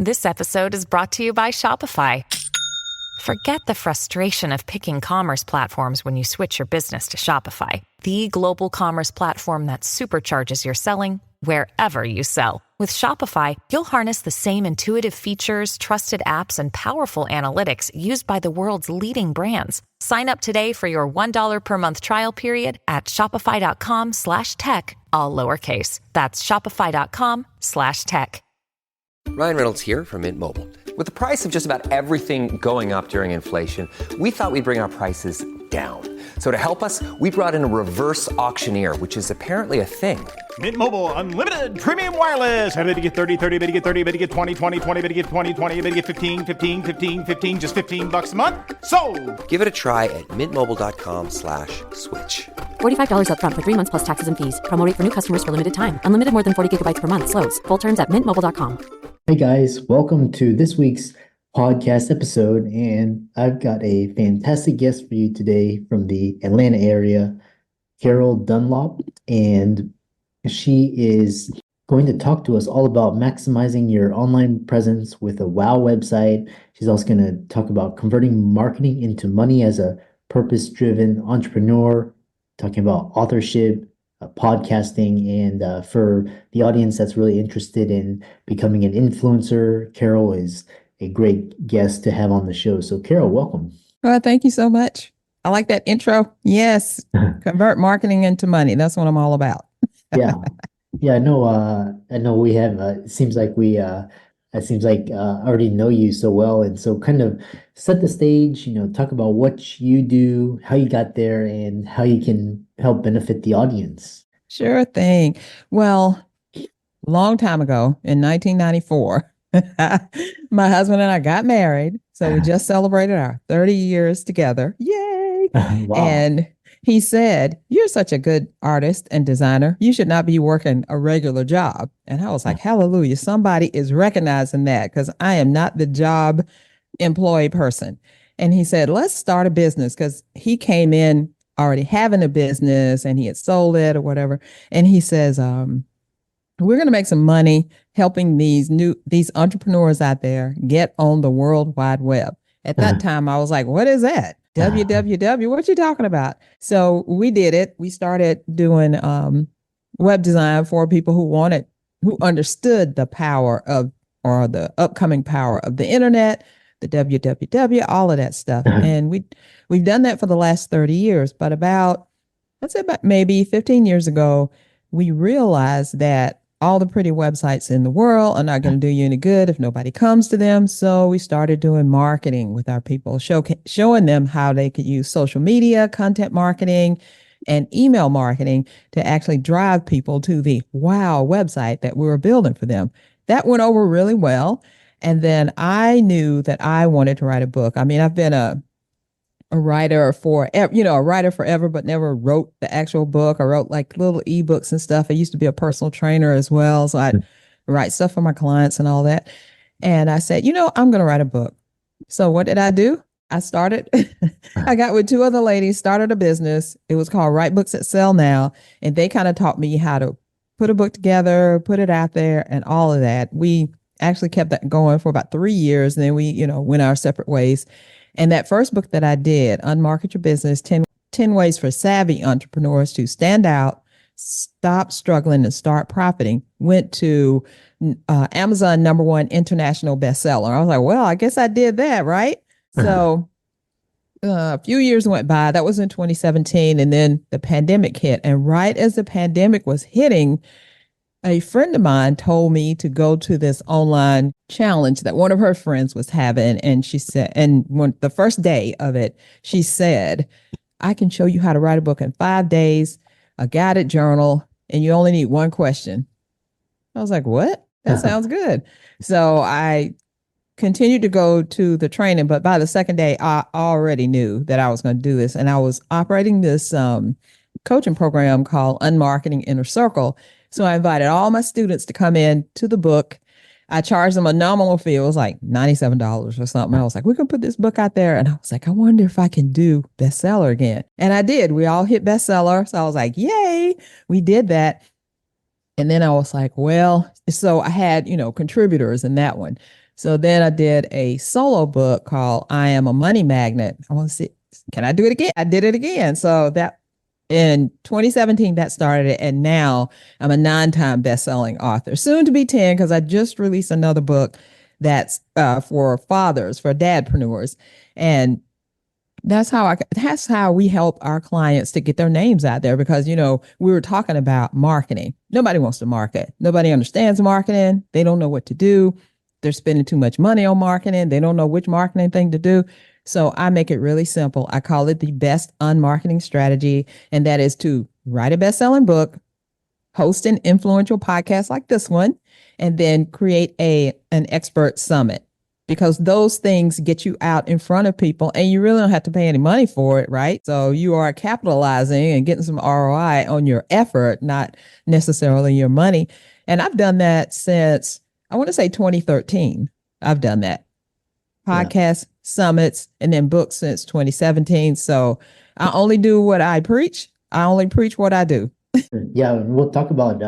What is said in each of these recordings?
This episode is brought to you by Shopify. Forget the frustration of picking commerce platforms when you switch your business to Shopify, the global commerce platform that supercharges your selling wherever you sell. With Shopify, you'll harness the same intuitive features, trusted apps, and powerful analytics used by the world's leading brands. Sign up today for your $1 per month trial period at shopify.com/tech, all lowercase. That's shopify.com/tech. Ryan Reynolds here from Mint Mobile. With the price of just about everything going up during inflation, we thought we'd bring our prices down. So to help us, we brought in a reverse auctioneer, which is apparently a thing. Mint Mobile Unlimited Premium Wireless. How to get 30, 30, bit to get 30, bit to get 20, 20, 20, bit to get 20, 20, bit to get 15, 15, 15, 15, just $15 a month? Sold! Give it a try at mintmobile.com/switch. $45 up front for 3 months plus taxes and fees. Promo rate for new customers for limited time. Unlimited more than 40 gigabytes per month. Slows full terms at mintmobile.com. Hey guys, welcome to this week's podcast episode. And I've got a fantastic guest for you today from the Atlanta area, Carol Dunlop. And she is going to talk to us all about maximizing your online presence with a wow website. She's also going to talk about converting marketing into money as a purpose-driven entrepreneur, talking about authorship, podcasting, and for the audience that's really interested in becoming an influencer, Carol is a great guest to have on the show. So Carol, welcome. Well, thank you so much. I like that intro. Yes. Convert marketing into money. That's what I'm all about. Yeah. I know we have, it seems like I already know you so well. And so kind of set the stage, talk about what you do, how you got there, and how you can help benefit the audience. Sure thing. Well, long time ago in 1994, my husband and I got married. So we just celebrated our 30 years together. Yay. Wow. And he said, "You're such a good artist and designer. You should not be working a regular job." And I was like, hallelujah, somebody is recognizing that, because I am not the job employee person. And he said, let's start a business, because he came in already having a business and he had sold it or whatever. And he says, we're going to make some money helping these entrepreneurs out there get on the World Wide Web. At that time, I was like, what is that? www, what you talking about? So we did it. We started doing web design for people who understood the power of, or the upcoming power of the internet, the www, all of that stuff. And we've done that for the last 30 years. But about maybe 15 years ago, we realized that all the pretty websites in the world are not going to do you any good if nobody comes to them. So we started doing marketing with our people, showing them how they could use social media, content marketing, and email marketing to actually drive people to the wow website that we were building for them. That went over really well. And then I knew that I wanted to write a book. I mean, I've been a writer forever, but never wrote the actual book. I wrote like little ebooks and stuff. I used to be a personal trainer as well. So I'd write stuff for my clients and all that. And I said, I'm going to write a book. So what did I do? I got with two other ladies, started a business. It was called Write Books That Sell Now. And they kind of taught me how to put a book together, put it out there, and all of that. We actually kept that going for about 3 years. And then we, went our separate ways. And that first book that I did, Unmarket Your Business, 10 Ways for Savvy Entrepreneurs to Stand Out, Stop Struggling, and Start Profiting, went to Amazon #1 international bestseller. I was like, well, I guess I did that, right? So a few years went by. That was in 2017. And then the pandemic hit. And right as the pandemic was hitting, a friend of mine told me to go to this online challenge that one of her friends was having. And she said, the first day of it, she said, I can show you how to write a book in 5 days, a guided journal, and you only need one question. I was like, what? That sounds good. So I continued to go to the training, but by the second day, I already knew that I was going to do this. And I was operating this coaching program called Unmarketing Inner Circle. So I invited all my students to come in to the book. I charged them a nominal fee. It was like $97 or something. I was like, we can put this book out there. And I was like, I wonder if I can do bestseller again. And I did. We all hit bestseller. So I was like, yay, we did that. And then I was like, well, so I had, contributors in that one. So then I did a solo book called I Am a Money Magnet. I want to see, can I do it again? I did it again. So that in 2017, that started it. And now I'm a 9-time best-selling author, soon to be 10, because I just released another book that's for fathers, for dadpreneurs. And that's how we help our clients to get their names out there, because we were talking about marketing. Nobody wants to market. Nobody understands marketing. They don't know what to do. They're spending too much money on marketing. They don't know which marketing thing to do. So I make it really simple. I call it the best unmarketing strategy, and that is to write a best-selling book, host an influential podcast like this one, and then create an expert summit, because those things get you out in front of people and you really don't have to pay any money for it, right? So you are capitalizing and getting some ROI on your effort, not necessarily your money. And I've done that since, I want to say 2013. I've done that. Podcasts, summits, and then books since 2017. So I only do what I preach. I only preach what I do. Yeah, and we'll talk about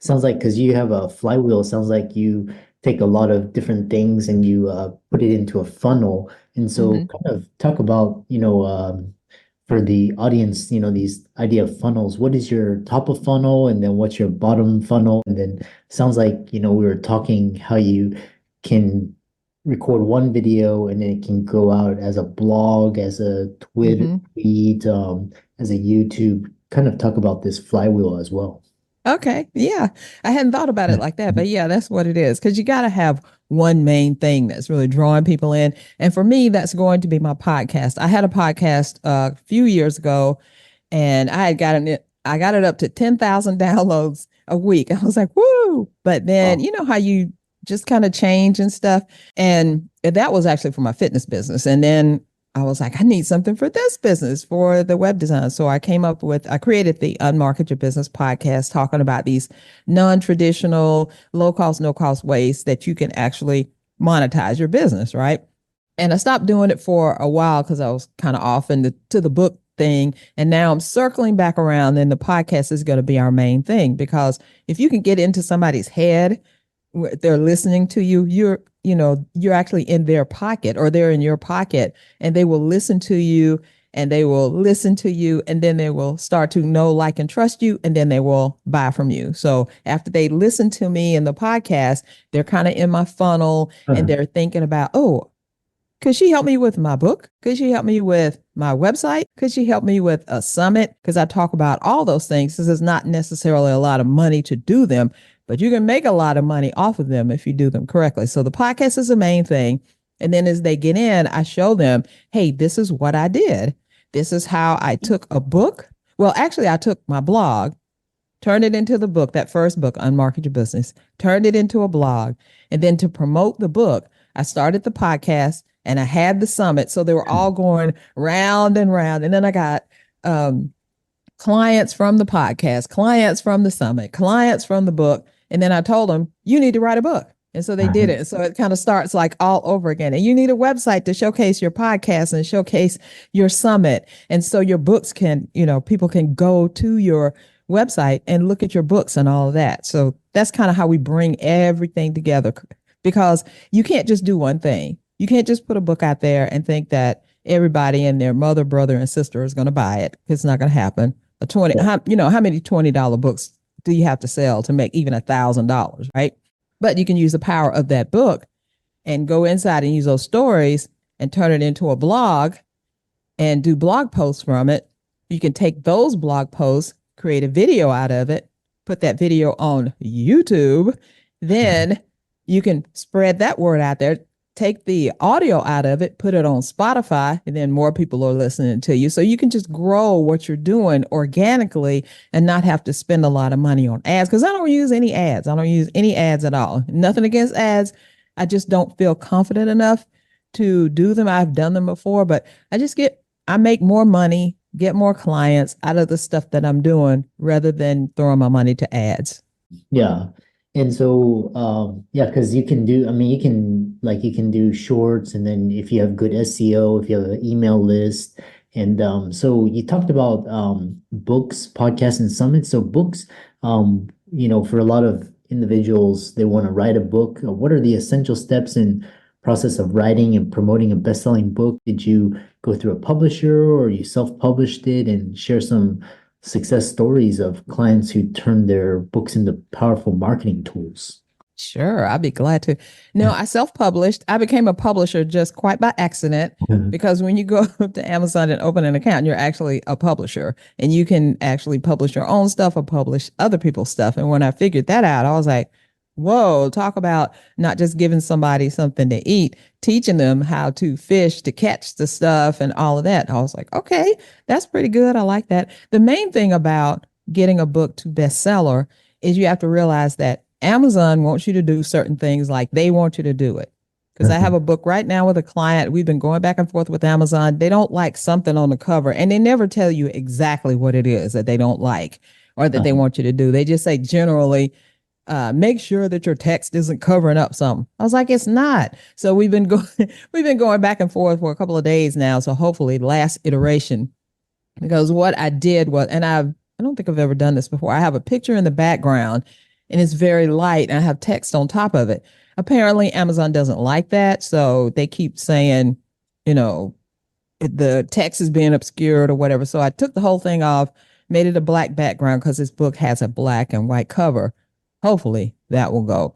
sounds like, because you have a flywheel, sounds like you take a lot of different things and you put it into a funnel. And so kind of talk about, for the audience, these idea of funnels. What is your top of funnel, and then what's your bottom funnel? And then sounds like, we were talking how you can record one video and then it can go out as a blog, as a Twitter feed, as a YouTube. Kind of talk about this flywheel as well. Okay. Yeah. I hadn't thought about it like that, but yeah, that's what it is. Because you got to have one main thing that's really drawing people in. And for me, that's going to be my podcast. I had a podcast a few years ago, and I got it up to 10,000 downloads a week. I was like, woo. But then, you know how you just kind of change and stuff. And that was actually for my fitness business. And then I was like, I need something for this business, for the web design. So I created the Unmarket Your Business podcast, talking about these non-traditional, low cost, no cost ways that you can actually monetize your business, right? And I stopped doing it for a while because I was kind of off to the book thing. And now I'm circling back around, and the podcast is going to be our main thing, because if you can get into somebody's head, they're listening to you, you're actually in their pocket, or they're in your pocket, and they will listen to you, and they will listen to you, and then they will start to know, like, and trust you, and then they will buy from you. So after they listen to me in the podcast, they're kind of in my funnel, and they're thinking about, oh, could she help me with my book? Could she help me with my website? Could she help me with a summit? Because I talk about all those things. This is not necessarily a lot of money to do them, but you can make a lot of money off of them if you do them correctly. So the podcast is the main thing. And then as they get in, I show them, hey, this is what I did. This is how I took a book. Well, actually, I took my blog, turned it into the book, that first book, Unmarket Your Business, turned it into a blog. And then to promote the book, I started the podcast and I had the summit. So they were all going round and round. And then I got clients from the podcast, clients from the summit, clients from the book. And then I told them, you need to write a book. And so they did it. So it kind of starts like all over again. And you need a website to showcase your podcast and showcase your summit. And so your books can, people can go to your website and look at your books and all of that. So that's kind of how we bring everything together, because you can't just do one thing. You can't just put a book out there and think that everybody and their mother, brother, and sister is going to buy it. It's not going to happen. How many $20 books do you have to sell to make even $1,000, right? But you can use the power of that book and go inside and use those stories and turn it into a blog and do blog posts from it. You can take those blog posts, create a video out of it, put that video on YouTube. Then you can spread that word out there, take the audio out of it, put it on Spotify, and then more people are listening to you. So you can just grow what you're doing organically and not have to spend a lot of money on ads. Because I don't use any ads. I don't use any ads at all. Nothing against ads. I just don't feel confident enough to do them. I've done them before, but I make more money, get more clients out of the stuff that I'm doing rather than throwing my money to ads. Yeah. And so, because you can do, you can do shorts, and then if you have good SEO, if you have an email list. And so you talked about books, podcasts, and summits. So books, for a lot of individuals they want to write a book, what are the essential steps in process of writing and promoting a best-selling book? Did you go through a publisher or you self-published it, and share some success stories of clients who turned their books into powerful marketing tools? Sure, I'd be glad to. No, I self-published. I became a publisher just quite by accident because when you go up to Amazon and open an account, you're actually a publisher and you can actually publish your own stuff or publish other people's stuff. And when I figured that out, I was like, whoa, talk about not just giving somebody something to eat, teaching them how to fish, to catch the stuff and all of that. I was like, okay, that's pretty good. I like that. The main thing about getting a book to bestseller is you have to realize that Amazon wants you to do certain things like they want you to do it. Because I have a book right now with a client. We've been going back and forth with Amazon. They don't like something on the cover, and they never tell you exactly what it is that they don't like or that they want you to do. They just say generally, make sure that your text isn't covering up something. I was like, it's not. So we've been going back and forth for a couple of days now. So hopefully last iteration, because what I did was, and I don't think I've ever done this before. I have a picture in the background and it's very light and I have text on top of it. Apparently Amazon doesn't like that. So they keep saying, the text is being obscured or whatever. So I took the whole thing off, made it a black background because this book has a black and white cover. Hopefully that will go.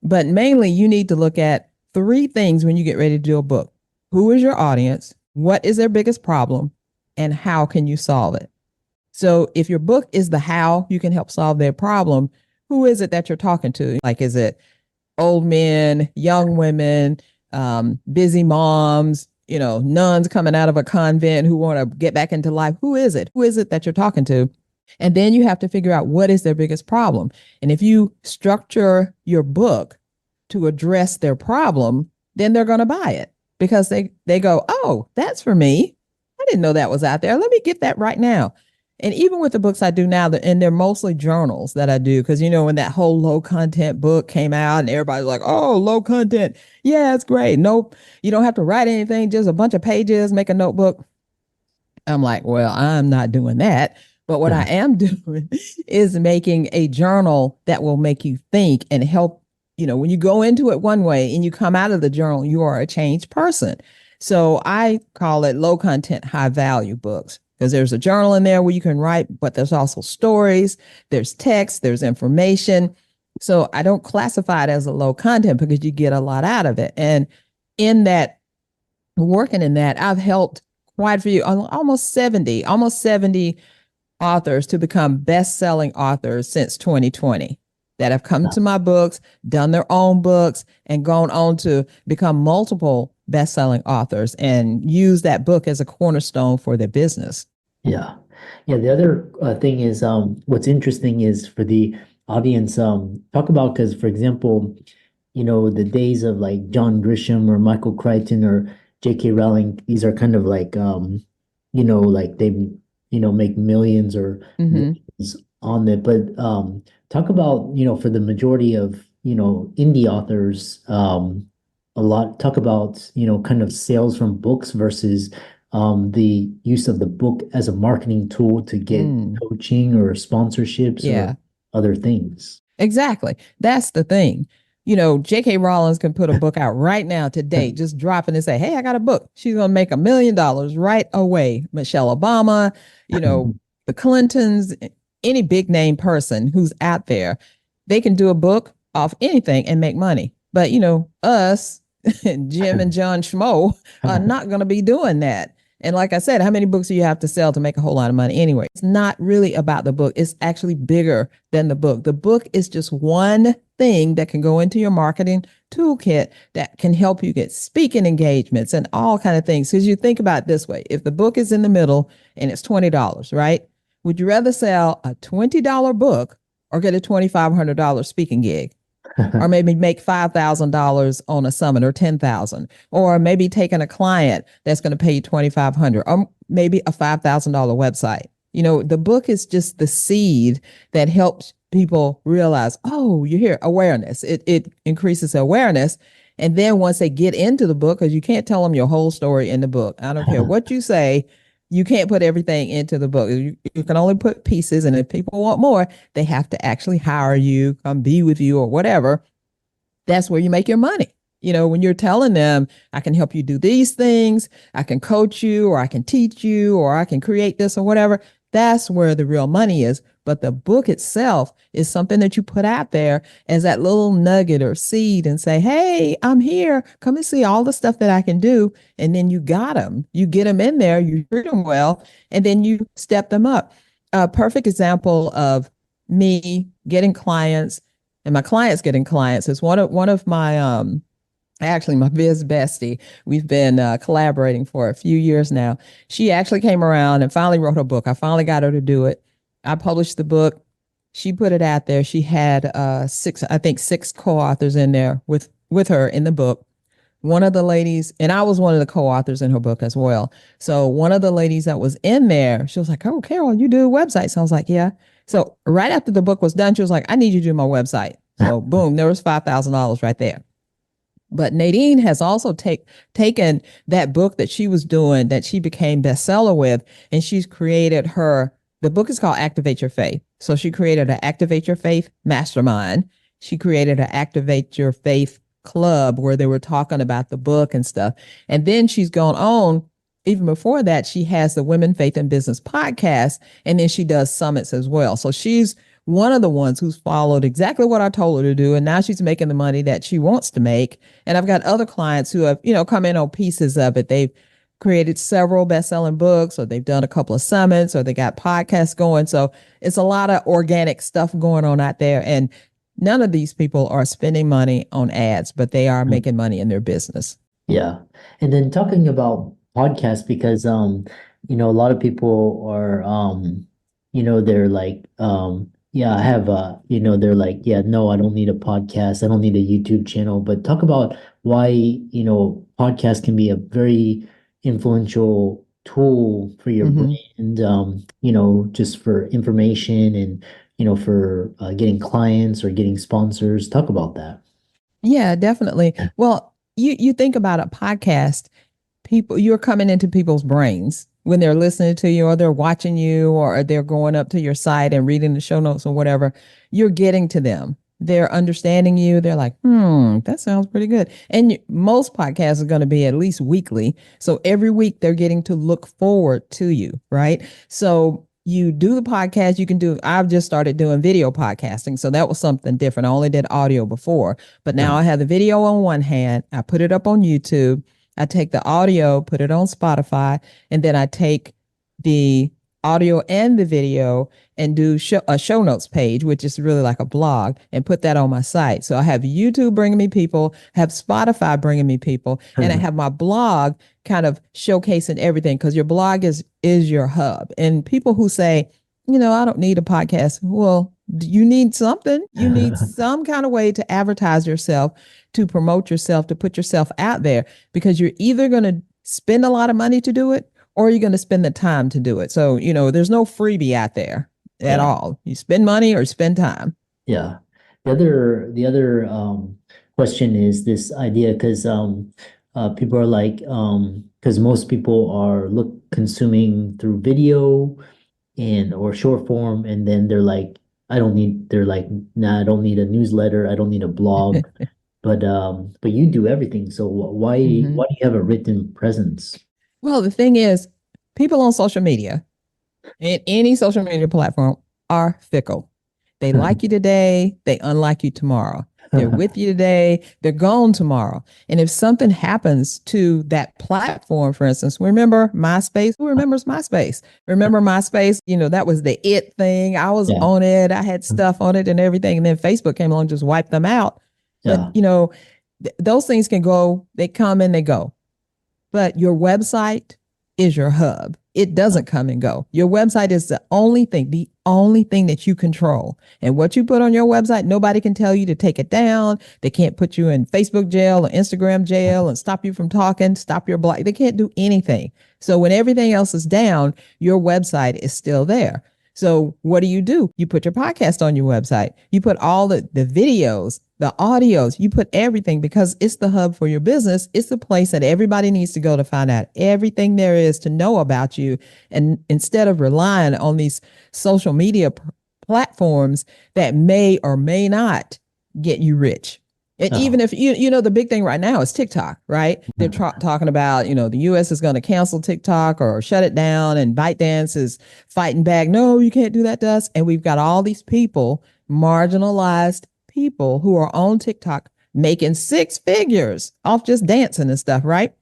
But mainly you need to look at three things when you get ready to do a book. Who is your audience? What is their biggest problem? And how can you solve it? So if your book is the how you can help solve their problem, who is it that you're talking to? Like, is it old men, young women, busy moms, nuns coming out of a convent who want to get back into life? Who is it? Who is it that you're talking to? And then you have to figure out what is their biggest problem. And if you structure your book to address their problem, then they're going to buy it because they go, oh, that's for me. I didn't know that was out there. Let me get that right now. And even with the books I do now, and they're mostly journals that I do, because, when that whole low content book came out and everybody's like, oh, low content. Yeah, it's great. Nope. You don't have to write anything, just a bunch of pages, make a notebook. I'm like, well, I'm not doing that. But what I am doing is making a journal that will make you think and help. When you go into it one way and you come out of the journal, you are a changed person. So I call it low content, high value books. Because there's a journal in there where you can write, but there's also stories, there's text, there's information. So I don't classify it as a low content because you get a lot out of it. And in that, working in that, I've helped quite a few, almost 70 authors to become best-selling authors since 2020 that have come to my books, done their own books, and gone on to become multiple best-selling authors and use that book as a cornerstone for their business. Yeah. The other thing is, what's interesting is for the audience, talk about, because for example, the days of like John Grisham or Michael Crichton or J.K. Rowling, these are kind of like, like they, make millions or millions on it. But talk about, for the majority of, indie authors, talk about, kind of sales from books versus the use of the book as a marketing tool to get coaching or sponsorships or other things. Exactly. That's the thing. J.K. Rowling can put a book out right now today, just drop it and say, hey, I got a book. She's going to make $1 million right away. Michelle Obama, the Clintons, any big name person who's out there, they can do a book off anything and make money. But, us, Jim and John Schmo, are not going to be doing that. And like I said, how many books do you have to sell to make a whole lot of money anyway? It's not really about the book. It's actually bigger than the book. The book is just one thing that can go into your marketing toolkit that can help you get speaking engagements and all kind of things. Because you think about it this way, if the book is in the middle and it's $20, right? Would you rather sell a $20 book or get a $2,500 speaking gig? Or maybe make $5,000 on a summit or $10,000, or maybe taking a client that's going to pay you $2,500, or maybe a $5,000 website. The book is just the seed that helps people realize, oh, you hear awareness. It increases awareness. And then once they get into the book, because you can't tell them your whole story in the book. I don't care what you say. you can't put everything into the book. You can only put pieces. And if people want more, they have to actually hire you, come be with you or whatever. That's where you make your money. When you're telling them, I can help you do these things, I can coach you, or I can teach you, or I can create this or whatever, that's where the real money is. But the book itself is something that you put out there as that little nugget or seed and say, hey, I'm here. Come and see all the stuff that I can do. And then you got them. You get them in there, you treat them well, and then you step them up. A perfect example of me getting clients and my clients getting clients is one of my actually my biz bestie. We've been collaborating for a few years now. She actually came around and finally wrote her book. I finally got her to do it. I published the book. She put it out there. She had six co-authors in there with her in the book. One of the ladies, and I was one of the co-authors in her book as well. So one of the ladies that was in there, she was like, oh, Carol, you do websites. So I was like, yeah. So right after the book was done, she was like, I need you to do my website. So boom, there was $5,000 right there. But Nadine has also taken that book that she was doing, that she became bestseller with, and she's created the book is called Activate Your Faith. So she created an Activate Your Faith mastermind. She created an Activate Your Faith club where they were talking about the book and stuff. And then she's gone on. Even before that, she has the Women, Faith, and Business podcast, and then she does summits as well. So she's one of the ones who's followed exactly what I told her to do. And now she's making the money that she wants to make. And I've got other clients who have, come in on pieces of it. They've created several best-selling books, or they've done a couple of summits, or they got podcasts going. So it's a lot of organic stuff going on out there. And none of these people are spending money on ads, but they are making money in their business. Yeah. And then talking about podcasts, because a lot of people are they're like, yeah, I have they're like, yeah, no, I don't need a podcast. I don't need a YouTube channel. But talk about why, podcasts can be a very influential tool for your brand, just for information and, for getting clients or getting sponsors. Talk about that. Yeah, definitely. Well, you think about a podcast, you're coming into people's brains when they're listening to you, or they're watching you, or they're going up to your site and reading the show notes or whatever. You're getting to them. They're understanding you. They're like, that sounds pretty good. And most podcasts are going to be at least weekly. So every week they're getting to look forward to you, right? So you do the podcast. I've just started doing video podcasting. So that was something different. I only did audio before, but now I have the video on one hand. I put it up on YouTube. I take the audio, put it on Spotify, and then I take the audio and the video and do a show notes page, which is really like a blog, and put that on my site. So I have YouTube bringing me people, have Spotify bringing me people, and I have my blog kind of showcasing everything, because your blog is your hub. And people who say, I don't need a podcast. Well, you need something. You need some kind of way to advertise yourself, to promote yourself, to put yourself out there, because you're either going to spend a lot of money to do it, or you're going to spend the time to do it. So, there's no freebie out there at all. You spend money or spend time. Yeah. The other question is this idea, because people are like, because most people are consuming through video or short form, and then they're like, nah, I don't need a newsletter, I don't need a blog. But you do everything. So why do you have a written presence? Well, the thing is, people on social media, in any social media platform, are fickle. They like you today, they unlike you tomorrow. They're with you today, they're gone tomorrow. And if something happens to that platform, for instance, remember MySpace? Who remembers MySpace? Remember MySpace? That was the it thing. I was on it. I had stuff on it and everything. And then Facebook came along and just wiped them out. But, those things can go, they come and they go. But your website is your hub. It doesn't come and go. Your website is the only thing that you control. And what you put on your website, nobody can tell you to take it down. They can't put you in Facebook jail or Instagram jail and stop you from talking, stop your blog. They can't do anything. So when everything else is down, your website is still there. So what do? You put your podcast on your website. You put all the videos, the audios, you put everything because it's the hub for your business. It's the place that everybody needs to go to find out everything there is to know about you. And instead of relying on these social media platforms that may or may not get you rich. And even if the big thing right now is TikTok, right? They're talking about, the US is going to cancel TikTok or shut it down, and ByteDance is fighting back. No, you can't do that to us. And we've got all these people, marginalized people who are on TikTok making six figures off just dancing and stuff, right?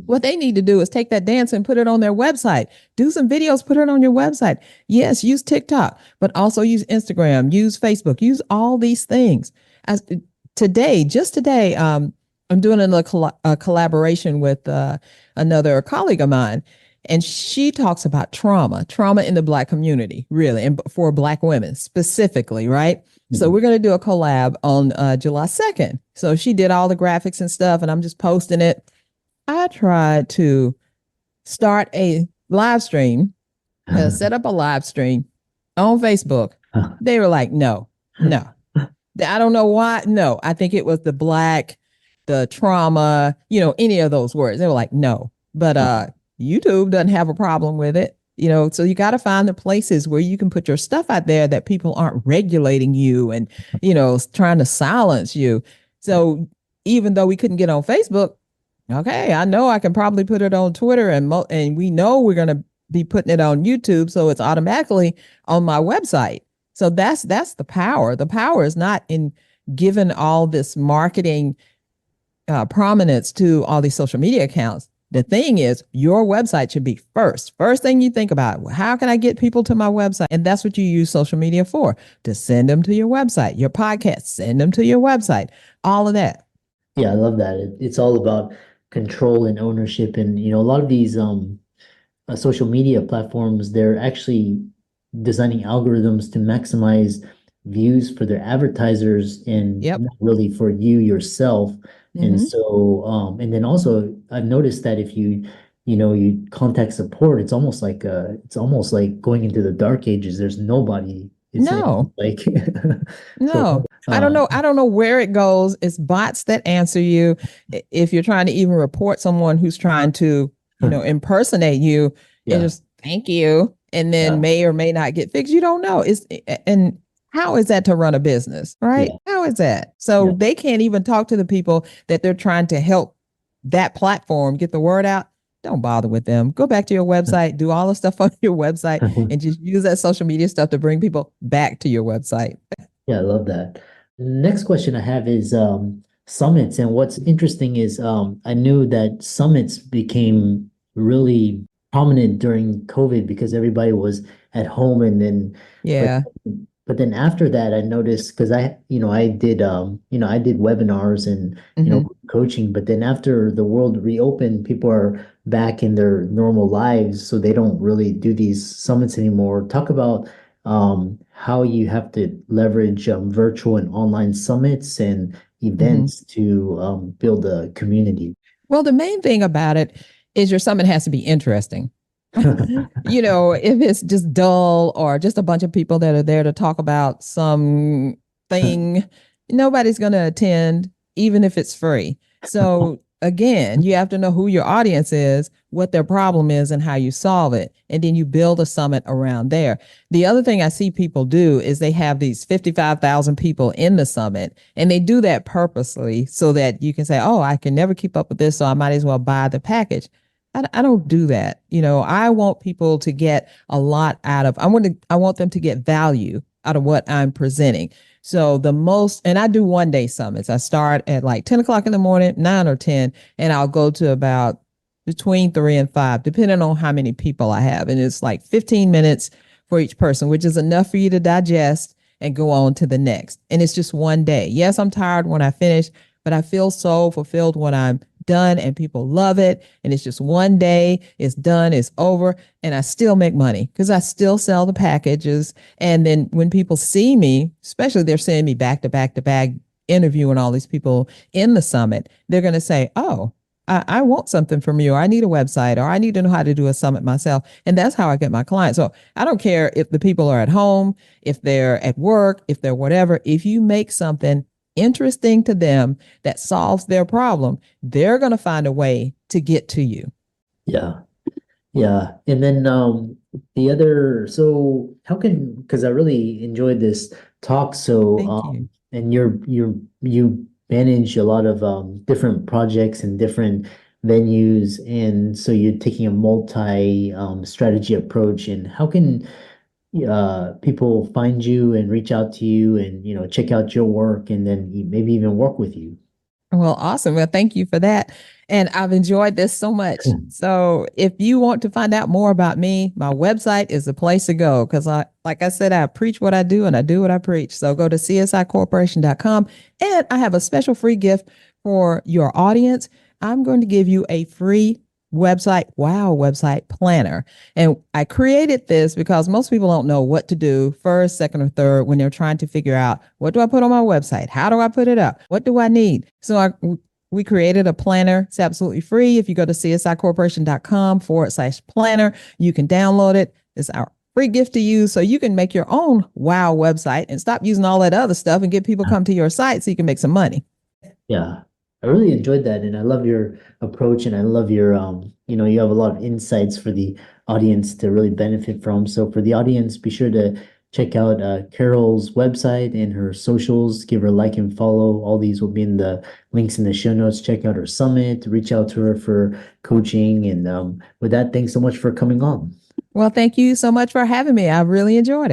What they need to do is take that dance and put it on their website. Do some videos, put it on your website. Yes, use TikTok, but also use Instagram, use Facebook, use all these things. Just today, I'm doing a collaboration with another colleague of mine, and she talks about trauma in the Black community, really, and for Black women specifically, right? Mm-hmm. So we're going to do a collab on July 2nd. So she did all the graphics and stuff, and I'm just posting it. I tried to start a live stream, set up a live stream on Facebook. They were like, no. I don't know why. No, I think it was the trauma, any of those words. They were like, no, but YouTube doesn't have a problem with it. So you got to find the places where you can put your stuff out there that people aren't regulating you and, trying to silence you. So even though we couldn't get on Facebook, okay, I know I can probably put it on Twitter, and we know we're going to be putting it on YouTube. So it's automatically on my website. So that's the power. The power is not in giving all this marketing prominence to all these social media accounts. The thing is, your website should be first thing you think about. How can I get people to my website? And that's what you use social media for, to send them to your website. Your podcast, send them to your website, all of that. Yeah, I love that. It's all about control and ownership. And, a lot of these social media platforms, they're actually designing algorithms to maximize views for their advertisers and not really for you yourself. Mm-hmm. And so, and then also I've noticed that if you contact support, it's almost like going into the dark ages. There's nobody. No. So, I don't know. I don't know where it goes. It's bots that answer you. If you're trying to even report someone who's trying to, impersonate you, and just thank you, and then may or may not get fixed. You don't know. And how is that to run a business, right? Yeah. How is that? So they can't even talk to the people that they're trying to help that platform get the word out. Don't bother with them. Go back to your website, do all the stuff on your website, and just use that social media stuff to bring people back to your website. Yeah, I love that. The next question I have is summits. And what's interesting is I knew that summits became really prominent during COVID because everybody was at home, and then but then after that I noticed, because I did webinars and coaching, but then after the world reopened, people are back in their normal lives, so they don't really do these summits anymore. Talk about how you have to leverage virtual and online summits and events to build a community. Well, the main thing about it is your summit has to be interesting. If it's just dull or just a bunch of people that are there to talk about some thing, nobody's going to attend, even if it's free. So again, you have to know who your audience is, what their problem is, and how you solve it. And then you build a summit around there. The other thing I see people do is they have these 55,000 people in the summit, and they do that purposely so that you can say, oh, I can never keep up with this, so I might as well buy the package. I don't do that. I want people to get a lot out of, I want them to get value out of what I'm presenting. So and I do 1-day summits. I start at like 10 o'clock in the morning, 9 or 10, and I'll go to about between 3 and 5, depending on how many people I have. And it's like 15 minutes for each person, which is enough for you to digest and go on to the next. And it's just 1 day. Yes, I'm tired when I finish, but I feel so fulfilled when I'm done and people love it. And it's just 1 day, it's done, it's over. And I still make money because I still sell the packages. And then when people see me, especially they're seeing me back to back to back, interviewing all these people in the summit, they're going to say, oh, I want something from you. Or I need a website, or I need to know how to do a summit myself. And that's how I get my clients. So I don't care if the people are at home, if they're at work, if they're whatever. If you make something interesting to them that solves their problem, they're going to find a way to get to you. Yeah. Yeah. And then the other, so how can, because I really enjoyed this talk. So Thank you. and you manage a lot of different projects and different venues, and so you're taking a multi strategy approach. And how can people find you and reach out to you and check out your work and then maybe even work with you? Well, awesome. Well, thank you for that. And I've enjoyed this so much. So if you want to find out more about me, my website is the place to go because like I said, I preach what I do and I do what I preach. So go to csicorporation.com, and I have a special free gift for your audience. I'm going to give you a free website planner. And I created this because most people don't know what to do first, second, or third when they're trying to figure out, what do I put on my website? How do I put it up? What do I need? So we created a planner. It's absolutely free. If you go to csicorporation.com/planner, you can download it. It's our free gift to you so you can make your own wow website and stop using all that other stuff and get people come to your site so you can make some money. Yeah, I really enjoyed that, and I love your approach, and I love your you have a lot of insights for the audience to really benefit from. So for the audience, be sure to check out Carol's website and her socials. Give her a like and follow. All these will be in the links in the show notes. Check out her summit. Reach out to her for coaching. And with that, thanks so much for coming on. Well, thank you so much for having me. I really enjoyed it.